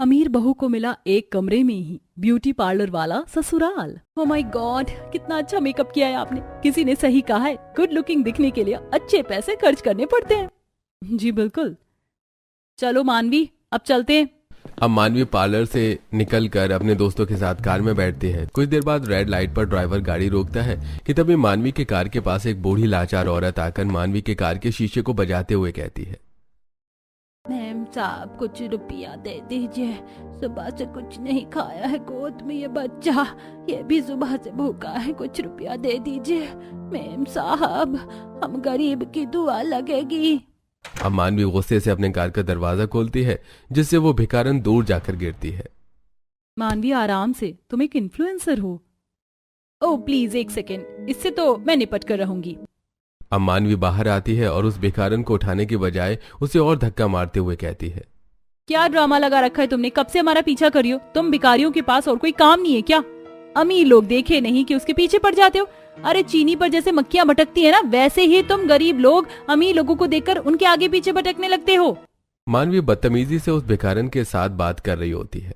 अमीर बहू को मिला एक कमरे में ही ब्यूटी पार्लर वाला ससुराल। ओ माय गॉड, कितना अच्छा मेकअप किया है आपने। किसी ने सही कहा है, गुड लुकिंग दिखने के लिए अच्छे पैसे खर्च करने पड़ते हैं। जी बिल्कुल। चलो मानवी, अब चलते हैं। अब मानवी पार्लर से निकलकर अपने दोस्तों के साथ कार में बैठते हैं। कुछ देर बाद रेड लाइट पर ड्राइवर गाड़ी रोकता है कि तभी मानवी के कार के पास एक बूढ़ी लाचार औरत आकर मानवी के कार के शीशे को बजाते हुए कहती है, मैम साहब, कुछ रुपया दे दीजिए। सुबह से कुछ नहीं खाया है, गोद में ये बच्चा, ये भी सुबह से भूखा है। कुछ रुपया दे दीजिए मैम साहब, हम गरीब की दुआ लगेगी। अब मानवी गुस्से से अपने कार का दरवाजा खोलती है, जिससे वो भिखारन दूर जाकर गिरती है। मानवी आराम से, तुम एक इन्फ्लुएंसर हो। ओह प्लीज एक सेकेंड, इससे तो मैं निपट कर रहूंगी। अब मानवी बाहर आती है और उस भिखारन को उठाने के बजाय उसे और धक्का मारते हुए कहती है, क्या ड्रामा लगा रखा है तुमने? कब से हमारा पीछा कर रही हो? तुम भिखारियों के पास और कोई काम नहीं है क्या? अमीर लोग देखे नहीं कि उसके पीछे पड़ जाते हो। अरे चीनी पर जैसे मक्खियां भटकती है ना, वैसे ही तुम गरीब लोग अमीर लोगों को देखकर उनके आगे पीछे भटकने लगते हो। मानवी बदतमीजी से उस भिखारन के साथ बात कर रही होती है।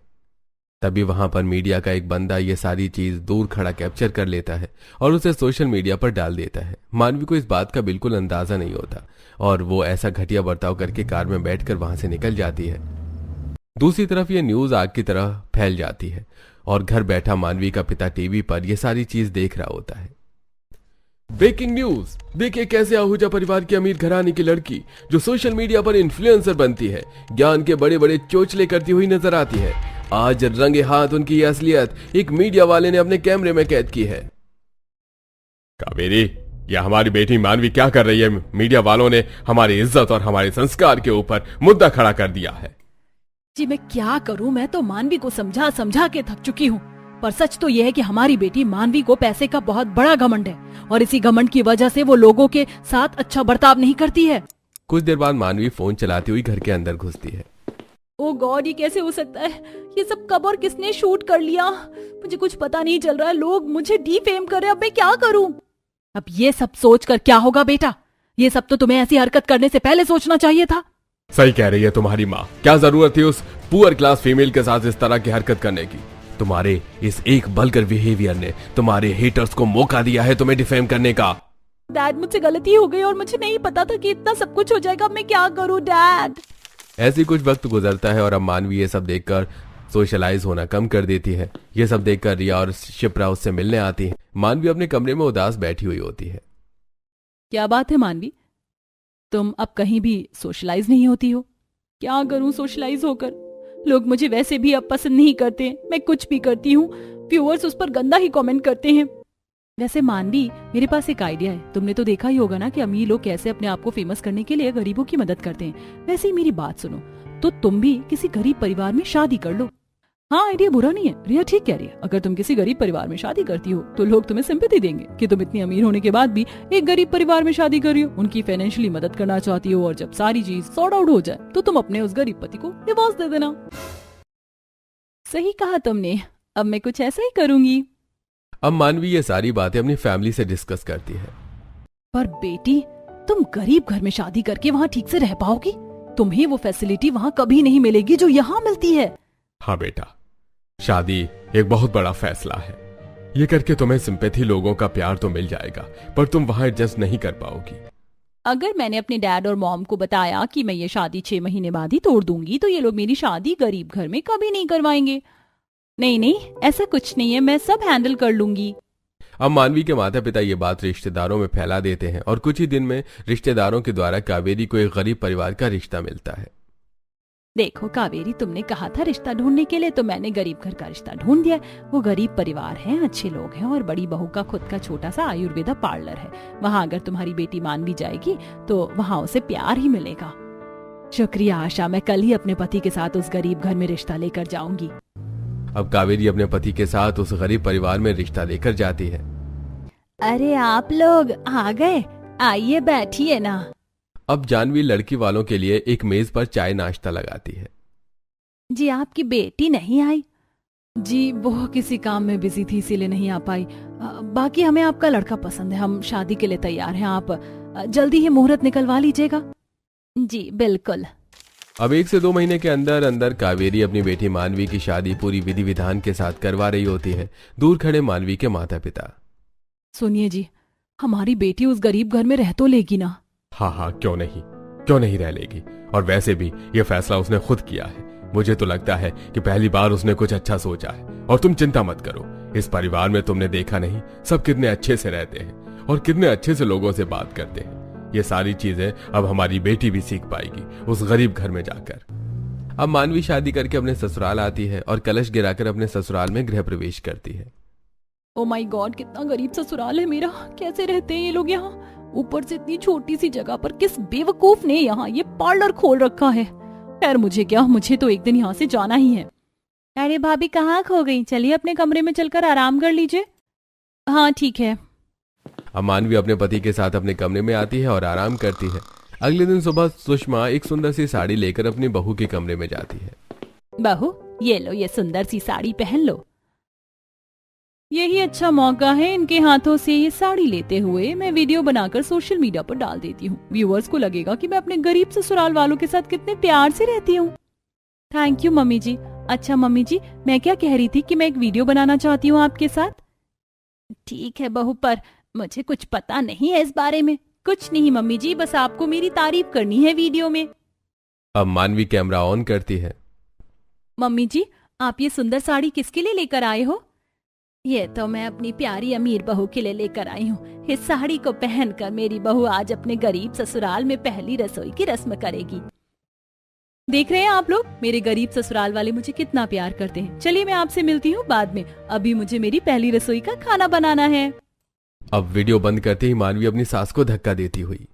तभी वहां पर मीडिया का एक बंदा ये सारी चीज दूर खड़ा कैप्चर कर लेता है और उसे सोशल मीडिया पर डाल देता है। मानवी को इस बात का बिल्कुल अंदाजा नहीं होता और वो ऐसा घटिया बर्ताव करके कार में बैठकर वहां से निकल जाती है। दूसरी तरफ ये न्यूज आग की तरह फैल जाती है और घर बैठा मानवी का पिता टीवी पर यह सारी चीज देख रहा होता है। ब्रेकिंग न्यूज, देखिए कैसे आहूजा परिवार की अमीर घराने की लड़की जो सोशल मीडिया पर इन्फ्लुएंसर बनती है, ज्ञान के बड़े बड़े चोचले करती हुई नजर आती है। आज रंगे हाथ उनकी ये असलियत एक मीडिया वाले ने अपने कैमरे में कैद की है। कावेरी, यह हमारी बेटी मानवी क्या कर रही है? मीडिया वालों ने हमारी इज्जत और हमारे संस्कार के ऊपर मुद्दा खड़ा कर दिया है। जी मैं क्या करूं, मैं तो मानवी को समझा समझा के थक चुकी हूँ। पर सच तो यह है कि हमारी बेटी मानवी को पैसे का बहुत बड़ा घमंड है और इसी घमंड की वजह से वो लोगों के साथ अच्छा बर्ताव नहीं करती है। कुछ देर बाद मानवी फोन चलाती हुई घर के अंदर घुसती है। ओ गॉड, ये कैसे हो सकता है? ये सब कब और किसने शूट कर लिया? मुझे कुछ पता नहीं चल रहा है। लोग मुझे डीफेम कर रहे हैं। अब मैं क्या करूं? अब ये सब सोच कर क्या होगा बेटा? ये सब तो तुम्हें ऐसी हरकत करने से पहले सोचना चाहिए था। सही कह रही है तुम्हारी माँ। क्या जरूरत थी उस पुअर क्लास फीमेल के साथ इस तरह की हरकत करने की? तुम्हारे इस एक वल्गर बिहेवियर ने तुम्हारे हेटर्स को मौका दिया है तुम्हें डिफेम करने का। डैड, मुझसे गलती हो गई और मुझे नहीं पता था कि इतना सब कुछ हो जाएगा। अब मैं क्या करूं डैड? ऐसी कुछ वक्त गुजरता है और अब मानवी ये सब देखकर सोशलाइज होना कम कर देती है। ये सब देखकर रिया और शिप्रा उससे मिलने आती हैं। मानवी अपने कमरे में उदास बैठी हुई होती है। क्या बात है मानवी, तुम अब कहीं भी सोशलाइज नहीं होती हो? क्या करूं सोशलाइज होकर? लोग मुझे वैसे भी अब पसंद नहीं करते। मैं कुछ भी करती हूँ, व्यूअर्स उस पर गंदा ही कमेंट करते हैं। वैसे मानवी, मेरे पास एक आइडिया है। तुमने तो देखा ही होगा ना कि अमीर लोग कैसे अपने आप को फेमस करने के लिए गरीबों की मदद करते हैं। वैसे ही मेरी बात सुनो, तो तुम भी किसी गरीब परिवार में शादी कर लो। हाँ, आइडिया बुरा नहीं है, रिया ठीक कह रही है। अगर तुम किसी गरीब परिवार में शादी करती हो तो लोग तुम्हें सिंपैथी देंगे कि तुम इतनी अमीर होने के बाद भी एक गरीब परिवार में शादी कर रही हो, उनकी फाइनेंशियली मदद करना चाहती हो, और जब सारी चीज सॉर्ट आउट हो जाए तो तुम अपने उस गरीब पति को डिवोर्स दे देना। सही कहा तुमने, अब मैं कुछ ऐसा ही करूंगी। अब मानवी ये सारी बातें अपनी फैमिली से डिस्कस करती है। पर बेटी, तुम गरीब घर में शादी करके वहाँ ठीक से रह पाओगी? तुम्हें वो फैसिलिटी वहाँ कभी नहीं मिलेगी जो यहाँ मिलती है। हाँ बेटा, शादी एक बहुत बड़ा फैसला है। ये करके तुम्हें सिंपैथी, लोगों का प्यार तो मिल जाएगा, पर तुम वहां एडजस्ट नहीं कर पाओगी। अगर मैंने अपने डैड और मॉम को बताया कि मैं ये शादी 6 महीने बाद ही तोड़ दूंगी तो ये लोग मेरी शादी गरीब घर में कभी नहीं करवाएंगे। नहीं नहीं, ऐसा कुछ नहीं है, मैं सब हैंडल कर लूंगी। अब मानवी के माता पिता ये बात रिश्तेदारों में फैला देते हैं और कुछ ही दिन में रिश्तेदारों के द्वारा कावेरी को एक गरीब परिवार का रिश्ता मिलता है। देखो कावेरी, तुमने कहा था रिश्ता ढूंढने के लिए, तो मैंने गरीब घर का रिश्ता ढूंढ दिया। वो गरीब परिवार है, अच्छे लोग हैं और बड़ी बहू का खुद का छोटा सा आयुर्वेदा पार्लर है। वहाँ अगर तुम्हारी बेटी मानवी जाएगी तो वहाँ उसे प्यार ही मिलेगा। शुक्रिया आशा, मैं कल ही अपने पति के साथ उस गरीब घर में रिश्ता लेकर जाऊंगी। अब कावेरी अपने पति के साथ उस गरीब परिवार में रिश्ता लेकर जाती है। अरे आप लोग आ गए, आइए बैठिए ना। अब जानवी लड़की वालों के लिए एक मेज पर चाय नाश्ता लगाती है। जी आपकी बेटी नहीं आई? जी वो किसी काम में बिजी थी इसीलिए नहीं आ पाई। बाकी हमें आपका लड़का पसंद है, हम शादी के लिए तैयार हैं। आप जल्दी ही मुहूर्त निकलवा लीजिएगा। जी बिल्कुल। अब 1 से 2 महीने के अंदर अंदर कावेरी अपनी बेटी मानवी की शादी पूरी विधि विधान के साथ करवा रही होती है, दूर खड़े मानवी के माता पिता। सुनिए जी, हमारी बेटी उस गरीब घर में रह तो लेगी ना? हाँ हाँ, क्यों नहीं रह लेगी। और वैसे भी ये फैसला उसने खुद किया है। मुझे तो लगता है कि पहली बार उसने कुछ अच्छा सोचा है। और तुम चिंता मत करो, इस परिवार में तुमने देखा नहीं सब कितने अच्छे से रहते हैं और कितने अच्छे से लोगों से बात करते हैं। ये सारी चीजें अब हमारी बेटी भी सीख पाएगी उस गरीब घर में जाकर। अब मानवी शादी करके अपने ससुराल आती है और कलश गिराकर अपने ससुराल में गृह प्रवेश करती है। ओ माय गॉड, कितना गरीब ससुराल है मेरा। कैसे रहते हैं ये लोग यहाँ? ऊपर से इतनी छोटी सी जगह पर किस बेवकूफ ने यहाँ ये पार्लर खोल रखा है। खैर मुझे क्या, मुझे तो एक दिन यहाँ से जाना ही है। अरे भाभी कहाँ खो गई? चलिए अपने कमरे में चलकर आराम कर लीजिए। हाँ ठीक है। अब मानवी अपने पति के साथ अपने कमरे में आती है और आराम करती है। अगले दिन सुबह सुषमा एक सुंदर सी साड़ी लेकर अपनी बहू के कमरे में जाती है। बहू ये लो, ये सुंदर सी साड़ी पहन लो। यही अच्छा मौका है इनके हाथों से ये साड़ी लेते हुए मैं वीडियो बनाकर सोशल मीडिया पर डाल देती हूँ। व्यूअर्स को लगेगा कि मैं अपने गरीब ससुराल वालों के साथ कितने प्यार से रहती हूँ। थैंक यू मम्मी जी। अच्छा मम्मी जी, मैं क्या कह रही थी कि मैं एक वीडियो बनाना चाहती हूँ आपके साथ। ठीक है बहू, पर मुझे कुछ पता नहीं है इस बारे में। कुछ नहीं मम्मी जी, बस आपको मेरी तारीफ करनी है वीडियो में। अब मानवी कैमरा ऑन करती है। मम्मी जी, आप ये सुंदर साड़ी किसके लिए लेकर आए हो? ये तो मैं अपनी प्यारी अमीर बहू के लिए लेकर आई हूँ। इस साड़ी को पहनकर मेरी बहू आज अपने गरीब ससुराल में पहली रसोई की रस्म करेगी। देख रहे हैं आप लोग, मेरे गरीब ससुराल वाले मुझे कितना प्यार करते हैं। चलिए मैं आपसे मिलती हूँ बाद में, अभी मुझे मेरी पहली रसोई का खाना बनाना है। अब वीडियो बंद करते ही मानवी अपनी सास को धक्का देती हुई।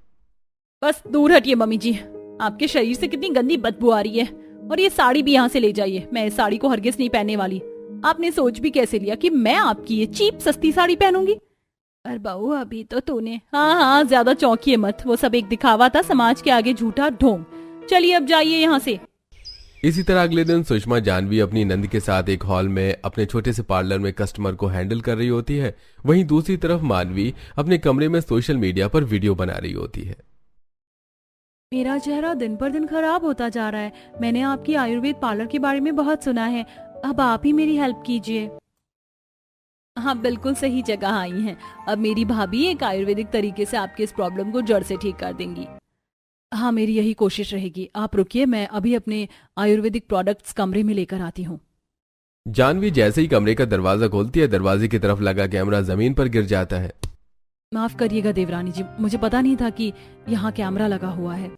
बस दूर हटिए मम्मी जी, आपके शरीर से कितनी गंदी बदबू आ रही है। और ये साड़ी भी यहाँ से ले जाइए, मैं इस साड़ी को हरगिज नहीं पहनने वाली। आपने सोच भी कैसे लिया कि मैं आपकी ये चीप सस्ती साड़ी पहनूंगी? अरे बहू अभी तो तूने, हाँ ज्यादा चौंकिए मत, वो सब एक दिखावा था, समाज के आगे झूठा ढोंग। चलिए अब जाइए यहाँ से। इसी तरह अगले दिन सुषमा जानवी अपनी नंद के साथ एक हॉल में अपने छोटे से पार्लर में कस्टमर को हैंडल कर रही होती है। वहीं दूसरी तरफ मानवी अपने कमरे में सोशल मीडिया पर वीडियो बना रही होती है। मेरा चेहरा दिन पर दिन खराब होता जा रहा है। मैंने आपकी आयुर्वेद पार्लर के बारे में बहुत सुना है, अब आप ही मेरी हेल्प कीजिए। हाँ बिल्कुल सही जगह आई हैं। अब मेरी भाभी एक आयुर्वेदिक तरीके से आपके इस प्रॉब्लम को जड़ से ठीक कर देंगी। हाँ मेरी यही कोशिश रहेगी। आप रुकिए, मैं अभी अपने आयुर्वेदिक प्रोडक्ट्स कमरे में लेकर आती हूँ। जानवी जैसे ही कमरे का दरवाजा खोलती है, दरवाजे की तरफ लगा कैमरा जमीन पर गिर जाता है। माफ करिएगा देवरानी जी, मुझे पता नहीं था कि यहाँ कैमरा लगा हुआ है।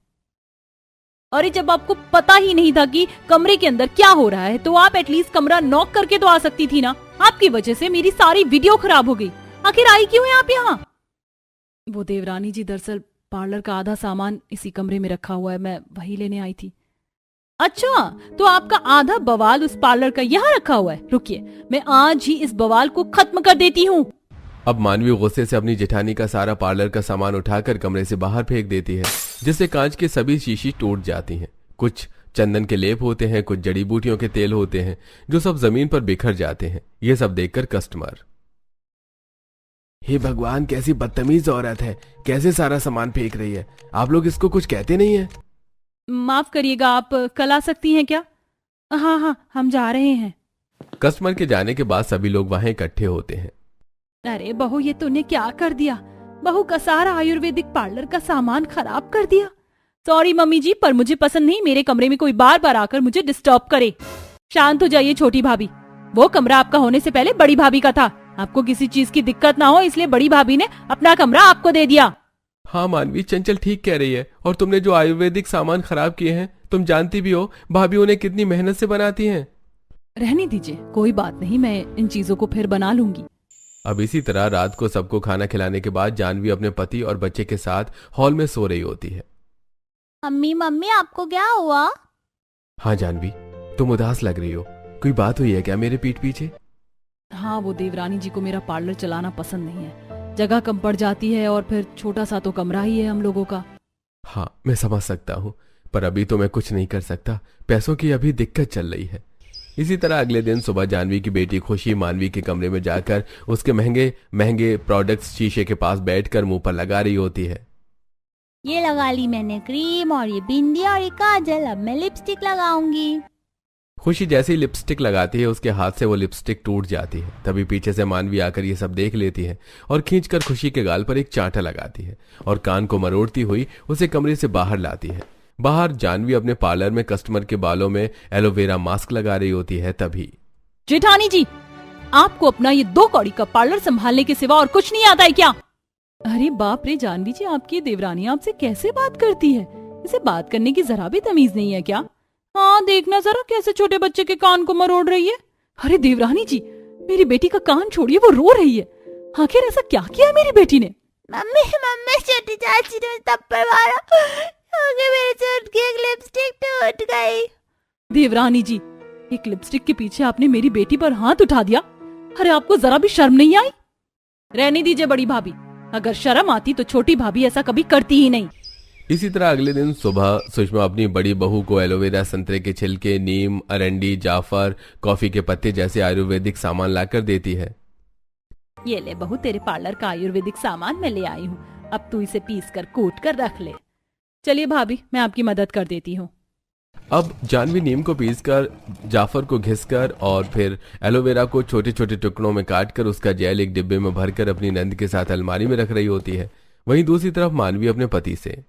अरे जब आपको पता ही नहीं था कि कमरे के अंदर क्या हो रहा है, तो आप एटलीस्ट कमरा नॉक करके तो आ सकती थी ना। आपकी वजह से मेरी सारी वीडियो खराब हो गई। आखिर आई क्यों है आप यहाँ? वो देवरानी जी, दरअसल पार्लर का आधा सामान इसी कमरे में रखा हुआ है, मैं वही लेने आई थी। अच्छा, तो आपका आधा बवाल उस पार्लर का यहाँ रखा हुआ है। रुकिए, मैं आज ही इस बवाल को खत्म कर देती हूँ। अब मानवी गुस्से से अपनी जेठानी का सारा पार्लर का सामान उठाकर कमरे से बाहर फेंक देती है, जिससे कांच के सभी शीशी टूट जाती हैं। कुछ चंदन के लेप होते हैं, कुछ जड़ी बूटियों के तेल होते हैं, जो सब जमीन पर बिखर जाते हैं। ये सब देखकर कस्टमर, हे भगवान कैसी बदतमीज औरत है, कैसे सारा सामान फेंक रही है। आप लोग इसको कुछ कहते नहीं है? माफ करिएगा, आप कल आ सकती हैं क्या? हाँ हम जा रहे हैं। कस्टमर के जाने के बाद सभी लोग वहां इकट्ठे होते हैं। अरे बहू, ये तूने क्या कर दिया? बहू का सारा आयुर्वेदिक पार्लर का सामान खराब कर दिया। सॉरी मम्मी जी, पर मुझे पसंद नहीं मेरे कमरे में कोई बार बार आकर मुझे डिस्टर्ब करे। शांत हो जाइए छोटी भाभी, वो कमरा आपका होने से पहले बड़ी भाभी का था। आपको किसी चीज की दिक्कत ना हो इसलिए बड़ी भाभी ने अपना कमरा आपको दे दिया। हाँ मानवी, चंचल ठीक कह रही है। और तुमने जो आयुर्वेदिक सामान खराब किए हैं, तुम जानती भी हो भाभी उन्हें कितनी मेहनत से बनाती हैं। रहने दीजिए, कोई बात नहीं, मैं इन चीजों को फिर बना लूंगी। अब इसी तरह रात को सबको खाना खिलाने के बाद जानवी अपने पति और बच्चे के साथ हॉल में सो रही होती है। मम्मी आपको क्या हुआ? हाँ जानवी, तुम उदास लग रही हो, कोई बात हुई है क्या मेरे पीठ पीछे? हाँ, वो देवरानी जी को मेरा पार्लर चलाना पसंद नहीं है। जगह कम पड़ जाती है और फिर छोटा सा तो कमरा ही है हम लोगों का। हाँ मैं समझ सकता हूँ, पर अभी तो मैं कुछ नहीं कर सकता, पैसों की अभी दिक्कत चल रही है। इसी तरह अगले दिन सुबह जानवी की बेटी खुशी मानवी के कमरे में जाकर उसके महंगे महंगे प्रोडक्ट्स शीशे के पास बैठकर मुंह पर लगा रही होती है। ये लगा ली मैंने क्रीम और ये बिंदी और ये काजल, अब मैं लिपस्टिक लगाऊंगी। खुशी जैसे ही लिपस्टिक लगाती है उसके हाथ से वो लिपस्टिक टूट जाती है। तभी पीछे से मानवी आकर ये सब देख लेती है और खींचकर खुशी के गाल पर एक चांटा लगाती है और कान को मरोड़ती हुई उसे कमरे से बाहर लाती है। बाहर जानवी अपने पार्लर में कस्टमर के बालों में एलोवेरा मास्क लगा रही होती है। तभी जेठानी जी, आपको अपना ये 2 कौड़ी का पार्लर संभालने के सिवा और कुछ नहीं आता है क्या? अरे बाप रे जानवी जी, आपकी देवरानी आपसे कैसे बात करती है? इसे बात करने की जरा भी तमीज नहीं है क्या? हाँ देखना जरा कैसे छोटे बच्चे के कान को मरोड़ रही है। अरे देवरानी जी, मेरी बेटी का कान छोड़िए, वो रो रही है। आखिर ऐसा क्या किया है मेरी बेटी ने? मम्मी मम्मी छोटी चाची ने थप्पड़ मारा, आगे मेरे से की एक लिपस्टिक टूट गई। देवरानी जी, एक लिपस्टिक के पीछे आपने मेरी बेटी पर हाथ उठा दिया। अरे आपको जरा भी शर्म नहीं आई? रहने दीजिए बड़ी भाभी, अगर शर्म आती तो छोटी भाभी ऐसा कभी करती ही नहीं। इसी तरह अगले दिन सुबह सुषमा अपनी बड़ी बहू को एलोवेरा, संतरे के छिलके, नीम, अरंडी, जाफर, कॉफी के पत्ते जैसे आयुर्वेदिक सामान लाकर देती है। ये ले बहू, तेरे पार्लर का आयुर्वेदिक सामान मैं ले आई हूँ, अब तू इसे पीस कर कूट कर रख ले। चलिए भाभी, मैं आपकी मदद कर देती हूँ। अब जानवी नीम को पीसकर, जाफर को घिसकर और फिर एलोवेरा को छोटे छोटे टुकड़ों में काटकर उसका जेल एक डिब्बे में भरकर अपनी नंद के साथ अलमारी में रख रही होती है। वहीं दूसरी तरफ मानवी अपने पति से,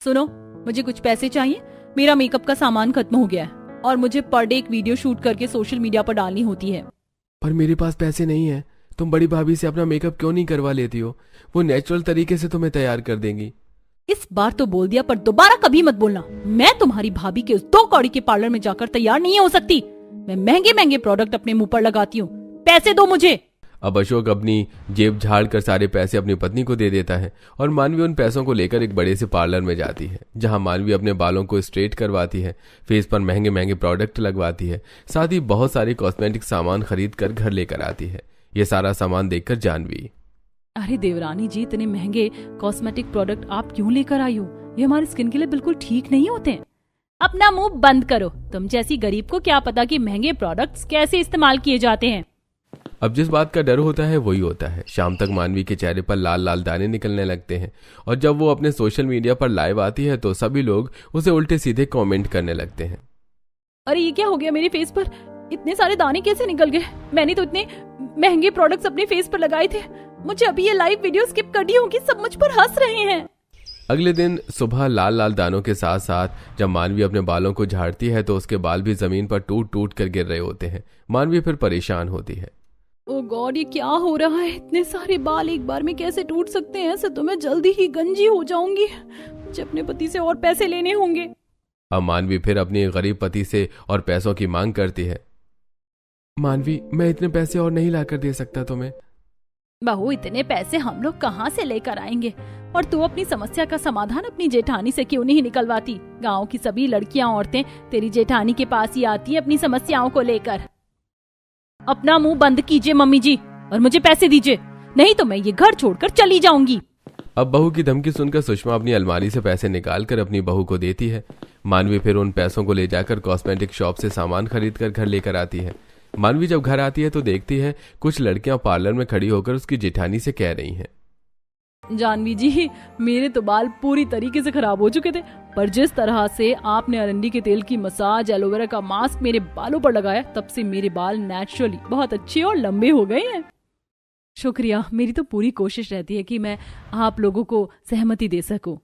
सुनो, मुझे कुछ पैसे चाहिए, मेरा मेकअप का सामान खत्म हो गया है और मुझे पर डे एक वीडियो शूट करके सोशल मीडिया पर डालनी होती है। पर मेरे पास पैसे नहीं है। तुम बड़ी भाभी से अपना मेकअप क्यों नहीं करवा लेती हो? वो नेचुरल तरीके से तुम्हें तैयार कर देंगी। इस बार तो बोल दिया, पर दोबारा कभी मत बोलना। मैं तुम्हारी भाभी के उस 2 कौड़ी के पार्लर में जाकर तैयार नहीं हो सकती। मैं महंगे महंगे प्रोडक्ट अपने मुंह पर लगाती हूँ, पैसे दो मुझे। अब अशोक अपनी जेब झाड़ कर सारे पैसे अपनी पत्नी को दे देता है और मानवी उन पैसों को लेकर एक बड़े से पार्लर में जाती है, जहां मानवी अपने बालों को स्ट्रेट करवाती है, फेस पर महंगे महंगे प्रोडक्ट लगवाती है, साथ ही बहुत सारे कॉस्मेटिक सामान खरीद कर घर लेकर आती है। ये सारा सामान देखकर जानवी, अरे देवरानी जी, इतने महंगे कॉस्मेटिक प्रोडक्ट आप क्यों लेकर आई हो? ये हमारी स्किन के लिए बिल्कुल ठीक नहीं होते हैं। अपना मुंह बंद करो, तुम जैसी गरीब को क्या पता कि महंगे प्रोडक्ट्स कैसे इस्तेमाल किए जाते हैं। अब जिस बात का डर होता है वही होता है। शाम तक मानवी के चेहरे पर लाल लाल दाने निकलने लगते हैं और जब वो अपने सोशल मीडिया पर लाइव आती है तो सभी लोग उसे उल्टे सीधे कमेंट करने लगते हैं। अरे ये क्या हो गया मेरे फेस पर? इतने सारे दाने कैसे निकल गए? मैंने तो इतने महंगे प्रोडक्ट्स अपने फेस पर लगाए थे। मुझे अभी ये लाइव वीडियो स्किप करनी होगी, सब मुझ पर हंस रहे हैं। अगले दिन सुबह लाल लाल दानों के साथ साथ जब मानवी अपने बालों को झाड़ती है तो उसके बाल भी जमीन पर टूट टूट कर गिर रहे होते हैं। मानवी फिर परेशान होती है। ओ गॉड, ये क्या हो रहा है? इतने सारे बाल एक बार में कैसे टूट सकते हैं? ऐसे तो मैं जल्दी ही गंजी हो जाऊंगी। मुझे अपने पति से और पैसे लेने होंगे। अब मानवी फिर अपने गरीब पति से और पैसों की मांग करती है। मानवी, मैं इतने पैसे और नहीं लाकर दे सकता तुम्हें। बहू, इतने पैसे हम लोग कहाँ से लेकर आएंगे? और तू अपनी समस्या का समाधान अपनी जेठानी से क्यों नहीं निकलवाती? गाँव की सभी लड़कियां, औरतें तेरी जेठानी के पास ही आती है अपनी समस्याओं को लेकर। अपना मुंह बंद कीजिए मम्मी जी और मुझे पैसे दीजिए, नहीं तो मैं ये घर छोड़कर चली जाऊंगी। अब बहू की धमकी सुनकर सुषमा अपनी अलमारी से पैसे निकालकर अपनी बहू को देती है। मानवी फिर उन पैसों को ले जाकर कॉस्मेटिक शॉप से सामान खरीद कर घर लेकर आती है। मानवी जब घर आती है तो देखती है कुछ लड़कियां पार्लर में खड़ी होकर उसकी जेठानी से कह रही हैं, जानवी जी, मेरे तो बाल पूरी तरीके से खराब हो चुके थे, पर जिस तरह से आपने अरंडी के तेल की मसाज, एलोवेरा का मास्क मेरे बालों पर लगाया, तब से मेरे बाल नेचुरली बहुत अच्छे और लंबे हो गए हैं। शुक्रिया, मेरी तो पूरी कोशिश रहती है कि मैं आप लोगों को सहमति दे सकूं।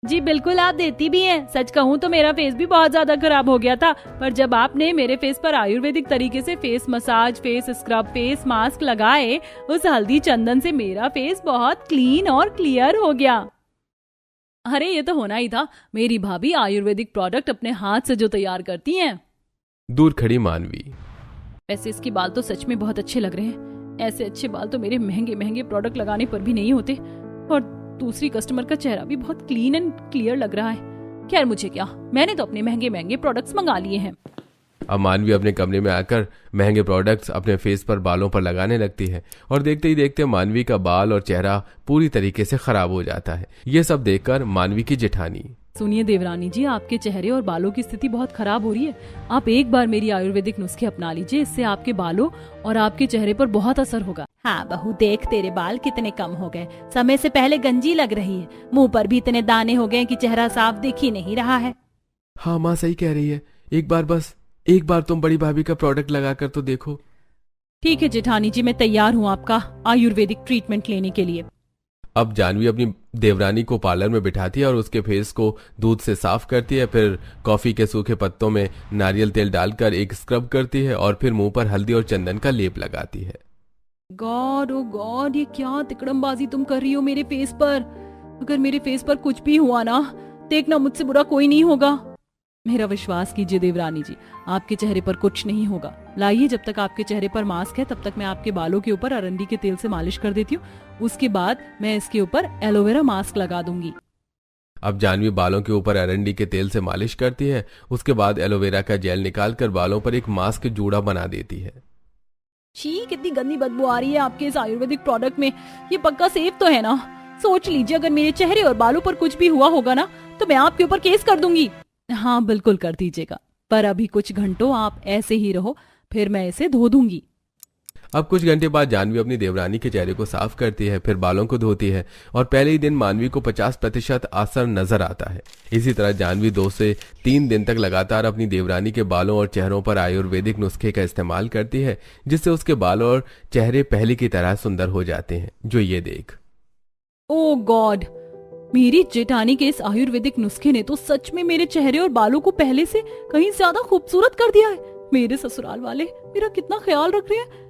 जी बिल्कुल, आप देती भी हैं। सच कहूँ तो मेरा फेस भी बहुत ज्यादा खराब हो गया था, पर जब आपने मेरे फेस पर आयुर्वेदिक तरीके से face massage, face scrub, face mask लगाए, उस हल्दी चंदन से मेरा फेस बहुत क्लीन और क्लियर हो गया। अरे ये तो होना ही था, मेरी भाभी आयुर्वेदिक प्रोडक्ट अपने हाथ से जो तैयार करती हैं। दूर खड़ी मानवी, वैसे इसके बाल तो सच में बहुत अच्छे लग रहे हैं। ऐसे अच्छे बाल तो मेरे महंगे महंगे प्रोडक्ट लगाने पर भी नहीं होते, और दूसरी कस्टमर का चेहरा भी बहुत क्लीन एंड क्लियर लग रहा है। खैर मुझे क्या, मैंने तो अपने महंगे महंगे प्रोडक्ट्स मंगा लिए हैं। अब मानवी अपने कमरे में आकर महंगे प्रोडक्ट्स अपने फेस पर, बालों पर लगाने लगती है और देखते ही देखते मानवी का बाल और चेहरा पूरी तरीके से खराब हो जाता है। ये सब देखकर मानवी की जेठानी, सुनिए देवरानी जी, आपके चेहरे और बालों की स्थिति बहुत खराब हो रही है। आप एक बार मेरी आयुर्वेदिक नुस्खे अपना लीजिए, इससे आपके बालों और आपके चेहरे पर बहुत असर होगा। हाँ बहू, देख तेरे बाल कितने कम हो गए, समय से पहले गंजी लग रही है, मुंह पर भी इतने दाने हो गए कि चेहरा साफ दिख ही नहीं रहा है। हाँ माँ सही कह रही है, एक बार तुम बड़ी भाभी का प्रोडक्ट लगा कर तो देखो। ठीक है जेठानी जी, मैं तैयार हूँ आपका आयुर्वेदिक ट्रीटमेंट लेने के लिए। अब जानवी अपनी देवरानी को पार्लर में बिठाती है और उसके फेस को दूध से साफ करती है, फिर कॉफी के सूखे पत्तों में नारियल तेल डालकर एक स्क्रब करती है और फिर मुंह पर हल्दी और चंदन का लेप लगाती है। गॉड ओ गॉड, ये क्या तिकड़मबाजी तुम कर रही हो मेरे फेस पर। अगर मेरे फेस पर कुछ भी हुआ ना, देखना मुझसे बुरा कोई नहीं होगा। मेरा विश्वास कीजिए देवरानी जी, आपके चेहरे पर कुछ नहीं होगा। लाइए, जब तक आपके चेहरे पर मास्क है तब तक मैं आपके बालों के ऊपर अरंडी के तेल से मालिश कर देती हूँ। उसके बाद मैं इसके ऊपर एलोवेरा मास्क लगा दूंगी। अब जानवी बालों के ऊपर अरंडी के तेल से मालिश करती है, उसके बाद एलोवेरा का जेल निकालकर बालों पर एक मास्क जूड़ा बना देती है। छी, कितनी गंदी बदबू आ रही है आपके इस आयुर्वेदिक प्रोडक्ट में। ये पक्का सेफ तो है ना? सोच लीजिए, अगर मेरे चेहरे और बालों पर कुछ भी हुआ होगा ना, तो मैं आपके ऊपर केस कर दूंगी। हाँ बिल्कुल कर दीजिएगा, पर अभी कुछ घंटों आप ऐसे ही रहो, फिर मैं इसे धो दूंगी। अब कुछ घंटे बाद जानवी अपनी देवरानी के चेहरे को साफ करती है, फिर बालों को धोती है और पहले ही दिन मानवी को 50% असर नजर आता है। इसी तरह जानवी 2 से 3 दिन तक लगातार अपनी देवरानी के बालों और चेहरों पर आयुर्वेदिक नुस्खे का इस्तेमाल करती है, जिससे उसके बाल और चेहरे पहले की तरह सुंदर हो जाते हैं। जो ये देख, ओ गॉड, मेरी जेठानी के इस आयुर्वेदिक नुस्खे ने तो सच में मेरे चेहरे और बालों को पहले से कहीं ज्यादा खूबसूरत कर दिया है। मेरे ससुराल वाले मेरा कितना ख्याल रख रहे हैं।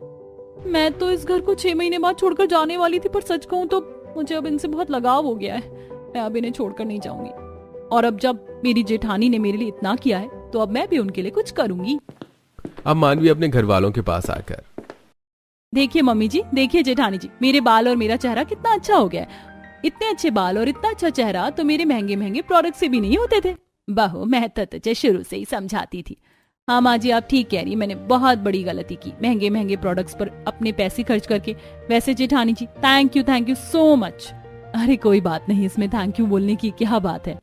मैं तो इस घर को 6 महीने बाद छोड़कर जाने वाली थी, पर सच कहूं तो मुझे अब इनसे बहुत लगाव हो गया है। मैं अब इन्हें छोड़कर नहीं जाऊंगी, और अब जब मेरी जेठानी ने मेरे लिए इतना किया है तो अब मैं भी उनके लिए कुछ करूंगी। अब मानवी अपने घर वालों के पास आकर, देखिए मम्मी जी, देखिए जेठानी जी, मेरे बाल और मेरा चेहरा कितना अच्छा हो गया है। इतने अच्छे बाल और इतना अच्छा चेहरा तो मेरे महंगे महंगे प्रोडक्ट से भी नहीं होते थे। बहू, मैं तो तुझे शुरू से ही समझाती थी। हाँ माँ जी, आप ठीक कह रही, मैंने बहुत बड़ी गलती की महंगे महंगे प्रोडक्ट्स पर अपने पैसे खर्च करके। वैसे जेठानी जी, थैंक यू सो मच। अरे कोई बात नहीं, इसमें थैंक यू बोलने की क्या बात है।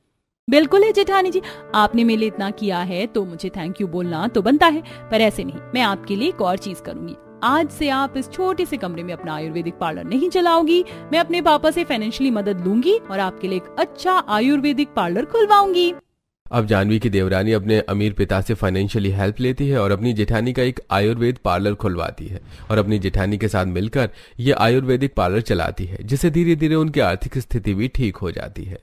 बिल्कुल है जेठानी जी, आपने मेरे लिए इतना किया है तो मुझे थैंक यू बोलना तो बनता है, पर ऐसे नहीं। मैं आपके लिए एक और चीज करूंगी। आज से आप इस छोटे से कमरे में अपना आयुर्वेदिक पार्लर नहीं चलाओगी। मैं अपने पापा से फाइनेंशियली मदद लूंगी और आपके लिए एक अच्छा आयुर्वेदिक पार्लर खुलवाऊंगी। अब जानवी की देवरानी अपने अमीर पिता से फाइनेंशियली हेल्प लेती है और अपनी जेठानी का एक आयुर्वेद पार्लर खुलवाती है और अपनी जेठानी के साथ मिलकर ये आयुर्वेदिक पार्लर चलाती है, जिससे धीरे धीरे उनकी आर्थिक स्थिति भी ठीक हो जाती है।